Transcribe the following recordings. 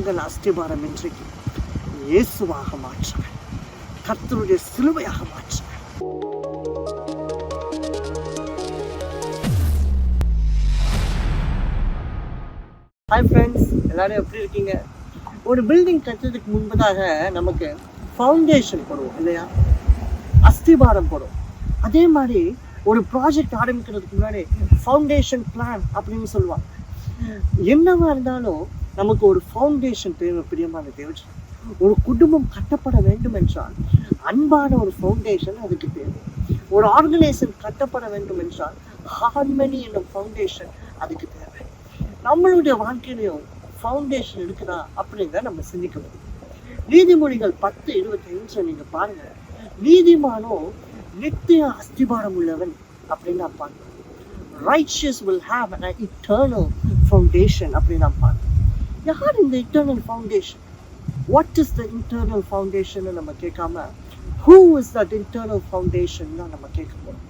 உங்கள் அஸ்திபாரம் இன்றைக்கு இயேசுவாக மாற்றுங்க. கர்த்தருடைய சிலுவையாக மாற்றுங்க. ஹாய் ஃப்ரெண்ட்ஸ், எல்லாரும் எப்படி இருக்கீங்க? ஒரு பில்டிங் கட்டுறதுக்கு முன்பதாக நமக்கு ஃபவுண்டேஷன் போடுவோம் இல்லையா, அஸ்திபாரம் போடுவோம். அதே மாதிரி ஒரு ப்ராஜெக்ட் ஆரம்பிக்கிறதுக்கு முன்னாடி ஃபவுண்டேஷன் பிளான் அப்படின்னு சொல்லுவாங்க. என்னவா இருந்தாலும் நமக்கு ஒரு ஃபவுண்டேஷன் தேவை. பிரியமான தேவை, ஒரு குடும்பம் கட்டப்பட வேண்டும் என்றால் அன்பான ஒரு ஃபவுண்டேஷன் அதுக்கு தேவை. ஒரு ஆர்கனைசேஷன் கட்டப்பட வேண்டும் என்றால் ஹார்மனி என்னும் ஃபவுண்டேஷன் அதுக்கு தேவை. நம்மளுடைய வாழ்க்கையிலையும் ஃபவுண்டேஷன் இருக்குதா அப்படிங்கிறத நம்ம சிந்திக்க முடியும். நீதிமொழிகள் 10:25 நீங்க பாருங்க. நீதிமானோ நித்திய அஸ்திபாரம் உள்ளவன் அப்படின்னு நான் பார்க்கிறேன். Righteous will have an eternal foundation அப்படின்னு நான் பார்க்கிறேன். யார் இந்த eternal foundation? What is the eternal foundation? நம்ம கேட்காம who is that eternal foundation நம்ம கேட்க போறோம்.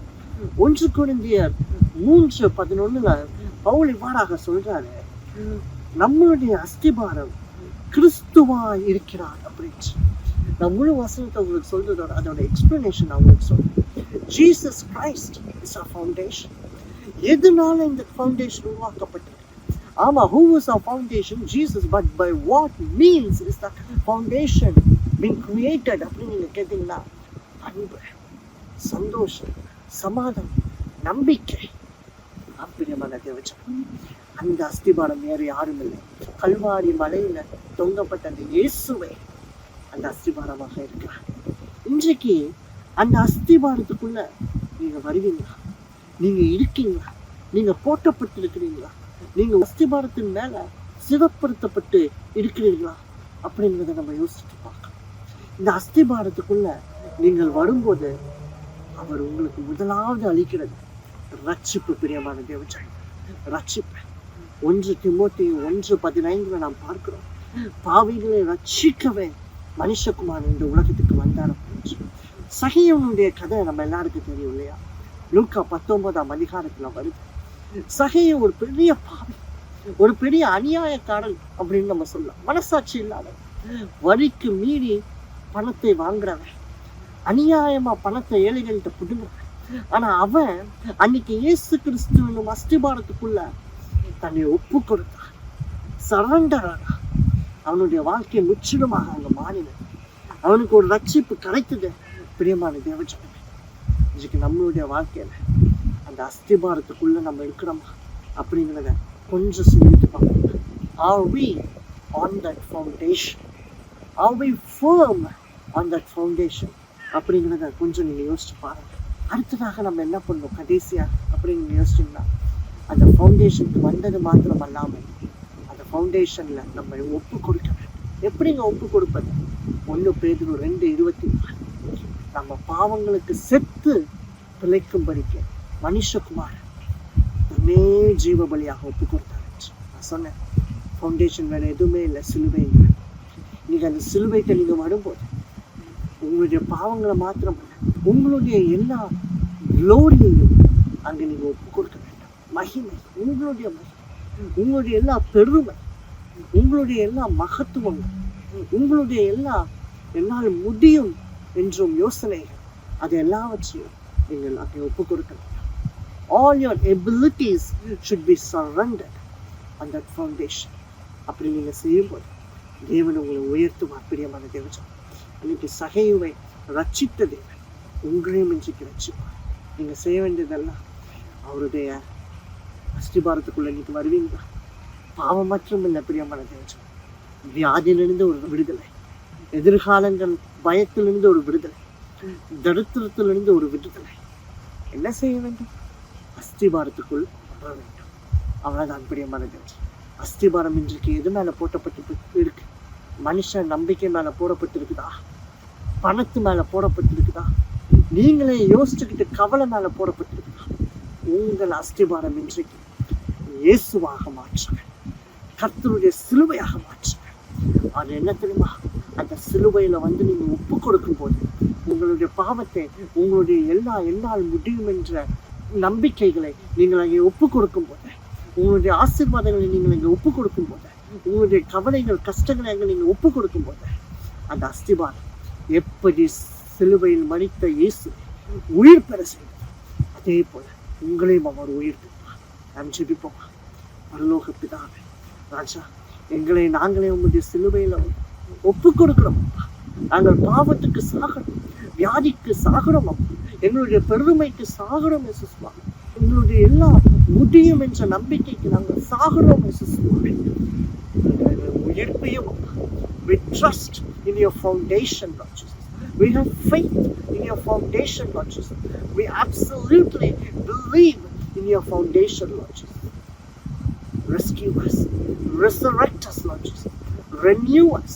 1 கொரிந்தியர் 3:11 பவுல் இவ்வாறாக சொல்றாரு, நம்மளுடைய அஸ்திபாரம் கிறிஸ்துவா இருக்கிறார் அப்படின்னு. நான் முழு வசனத்தை உங்களுக்கு சொல்றதோட அதோட எக்ஸ்பிளனேஷன் நான் உங்களுக்கு சொல்றேன். Jesus Christ is our foundation. எதனால இந்த ஃபவுண்டேஷன் உருவாக்கப்பட்டது? ஆமா, who is our foundation? Jesus. But by what means is that foundation being created அப்படின்னு நீங்க கேட்டீங்கன்னா, அன்பு, சந்தோஷம், சமாதானம், நம்பிக்கை. அப்படிமான தேவச்சம் அந்த அஸ்திபாரம் வேறு யாரும் இல்லை. கல்வாரி மலையில தொங்கப்பட்ட அந்த இயேசுவை அந்த அஸ்திபாரமாக இருக்கிறார். இன்றைக்கு அந்த அஸ்திபாரத்துக்குள்ள நீங்க வருவீங்களா? நீங்க இருக்கீங்களா? நீங்க போட்டப்பட்டிருக்கிறீங்களா? நீங்க அஸ்திபாரத்தின் மேல சிவப்படுத்தப்பட்டு இருக்கிறீர்களா அப்படிங்கிறத நம்ம யோசிச்சுட்டு பார்க்கலாம். இந்த அஸ்திபாரத்துக்குள்ள நீங்கள் வரும்போது அவர் உங்களுக்கு முதலாவது அளிக்கிறது ரட்சிப்பு. பிரியமான தேவச்சம், ரட்சிப்பு. 1 தீமோத்தேயு 1:15 நாம் பார்க்கிறோம், பாவிகளை ரட்சிக்கவே மனுஷகுமாரன் இந்த உலகத்துக்கு வந்தார். சகேயுனுடைய கதை நம்ம எல்லாருக்கும் தெரியும் இல்லையா? லூக்கா 19ஆம் அதிகாரத்துல வருது. சகேயு ஒரு பெரிய பாவி, ஒரு பெரிய அநியாயக்காரன் அப்படின்னு நம்ம சொல்லலாம். மனசாட்சி இல்லாத, வரிக்கு மீறி பணத்தை வாங்குறவன், அநியாயமா பணத்தை ஏழைகள்கிட்ட புடுங்குறவன். ஆனா அவன் அன்னைக்கு இயேசு கிறிஸ்துவின் அஸ்திபாரத்துக்குள்ள தன்னை ஒப்பு கொடுத்தான், சரண்டர் ஆனா. அவனுடைய வாழ்க்கை முற்றிலுமாக அங்க மாறினது. அவனுக்கு ஒரு ரட்சிப்பு கிடைத்தது. பிரியமான தேவஜனமே, இன்னைக்கு நம்மளுடைய வாழ்க்கையில அந்த அஸ்திபாரத்துக்குள்ள நம்ம இருக்கிறோமா அப்படிங்கிறத கொஞ்சம் சிந்தித்து பார்க்கணும். Are we on that foundation? Are we firm on that foundation? அப்படிங்கிறத கொஞ்சம் நீங்க யோசிச்சு பாருங்க. அடுத்ததாக நம்ம என்ன பண்ணணும் கடைசியா அப்படின்னு யோசிச்சோம்னா, அந்த ஃபவுண்டேஷனுக்கு வந்தது மாத்திரம் அல்லாமல் அந்த ஃபவுண்டேஷன்ல நம்ம ஒப்பு கொடுக்க வேண்டும். எப்படிங்க ஒப்பு கொடுப்பது? 1 பேதுரு 2:24 நம்ம பாவங்களுக்கு செத்து பிழைக்கும்படிக்கு மனுஷகுமார் தன்னை ஜீவ பலியாக ஒப்பு கொடுத்தாரு. நான் சொன்னேன், ஃபவுண்டேஷன் வேற எதுவுமே இல்லை, சிலுவை. நீங்க அந்த சிலுவைக்கு நீங்க வரும்போது உங்களுடைய பாவங்களை மாத்திரம் உங்களுடைய எல்லா க்ளோரியையும் அங்க நீங்க ஒப்பு கொடுக்க வேண்டும். மகிமை, உங்களுடைய மகிமை, உங்களுடைய எல்லா பெருமை, உங்களுடைய எல்லா மகத்துவங்கள், உங்களுடைய எல்லா என்னால் முடியும் என்றும் யோசனைகள், அது எல்லாவற்றையும் நீங்கள் அங்கே ஒப்பு கொடுக்க வேண்டும். All your abilities should be surrendered on that foundation. அப்படி நீங்க செய்யும்போது தேவன் உங்களை உயர்த்துவார். பிரியமான தேவன், இன்னைக்கு சகேயுவை ரட்சித்த தேவன் உங்களையும் இன்றைக்கு ரட்சிப்பார். நீங்க செய்ய வேண்டியதெல்லாம் அவருடைய அஸ்திபாரத்துக்குள்ள இன்னைக்கு வருவீங்களா? பாவம் மற்றும் இல்லை பிரியமான தேவன், வியாதியிலிருந்து ஒரு விடுதலை, எதிர்காலங்கள் பயத்திலிருந்து ஒரு விடுதலை, தரித்திரத்திலிருந்து ஒரு விடுதலை. என்ன செய்ய வேண்டும்? அஸ்திபாரத்துக்குள் வர வேண்டும். அவ்வளவுதான் பிரியமான தேவன். அஸ்திபாரம் இன்றைக்கு எது மேல போட்டப்பட்டு இருக்கு? மனுஷன் நம்பிக்கை மேல போடப்பட்டிருக்குதா? பணத்து மேல போடப்பட்டிருக்குதா? நீங்களே யோசிச்சுக்கிட்டு கவலை மேல போடப்பட்டிருக்குதா? உங்கள் அஸ்திபாரம் இன்றைக்கு இயேசுவாக மாற்றுங்க, கர்த்தருடைய சிலுவையாக மாற்றுங்க. அது என்ன தெரியுமா? அந்த சிலுவையில நீங்க ஒப்பு கொடுக்கும் போது உங்களுடைய பாவத்தை, உங்களுடைய என்னால் முடியும் என்ற நம்பிக்கைகளை நீங்கள் அங்கே ஒப்பு கொடுக்கும் போது, உங்களுடைய ஆசீர்வாதங்களை நீங்கள் அங்கே ஒப்பு கொடுக்கும் போது உங்களுடைய கவலைகள் கஷ்டங்களை அங்கே நீங்கள் ஒப்பு கொடுக்கும் போது அந்த அஸ்திபாரம் எப்படி சிலுவையில் மரித்த இயேசு உயிர் பெற செய்தார், அதே போல உங்களையும் அவர் உயிர் பெற்றார். நாம் ஜெபிப்போமா. பரலோக பிதாவே ராஜா, எங்களை நாங்களே உங்களுடைய சிலுவையில் ஒப்பு கொடுக்கிறோம். நாங்கள் பாவத்துக்கு சாகணும், வியாதிக்கு சாகணும், எங்களுடைய பெருமைக்கு சாகணும், எங்களுடைய எல்லாம் முடியும் என்ற நம்பிக்கைக்கு நாங்கள் சாகணும். உயிர்ப்பையும் we trust in your foundation, Lord Jesus. We have faith in your foundation, Lord Jesus. We absolutely believe in your foundation, Lord Jesus. Rescue us, resurrect us, Lord Jesus. Renew us,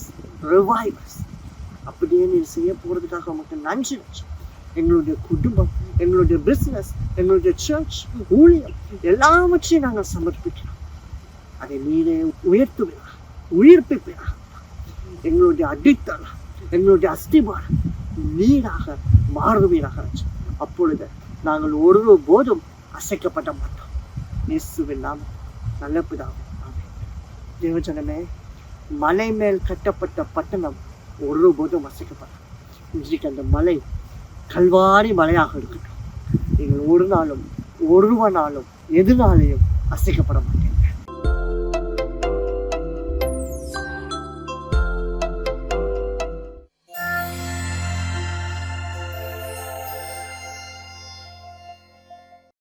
revive us. அப்படியே நீ செய்ய போறதுக்காக உமக்கு நன்றி. எங்களுடைய குடும்பம், எங்களுடைய business, எங்களுடைய சர்ச், ஊழியம் எல்லாவற்றையும் நாங்கள் சமர்ப்பிக்கிறோம். அதை நீரே உயர்த்துவீரா, உயிர்ப்பிப்பீரா. எங்களுடைய அடித்தள, எங்களுடைய அஸ்திபாரம் நீராக மாறுவீராக. அப்பொழுது நாங்கள் ஒரு போதும் அசைக்கப்பட மாட்டோம். இயேசுவின் நாமம் நல்ல பிதாவே, ஆமென். தேவஜனமே, மலை மேல் கட்டப்பட்ட பட்டணம் ஒருபோதும் அசைக்கப்படாது. இன்றைக்கு அந்த மலை கல்வாரி மலையாக இருக்கட்டும். நீங்கள் ஒரு நாளும் ஒருவனாலும் எதுனாலையும் அசைக்கப்பட மாட்டேன்.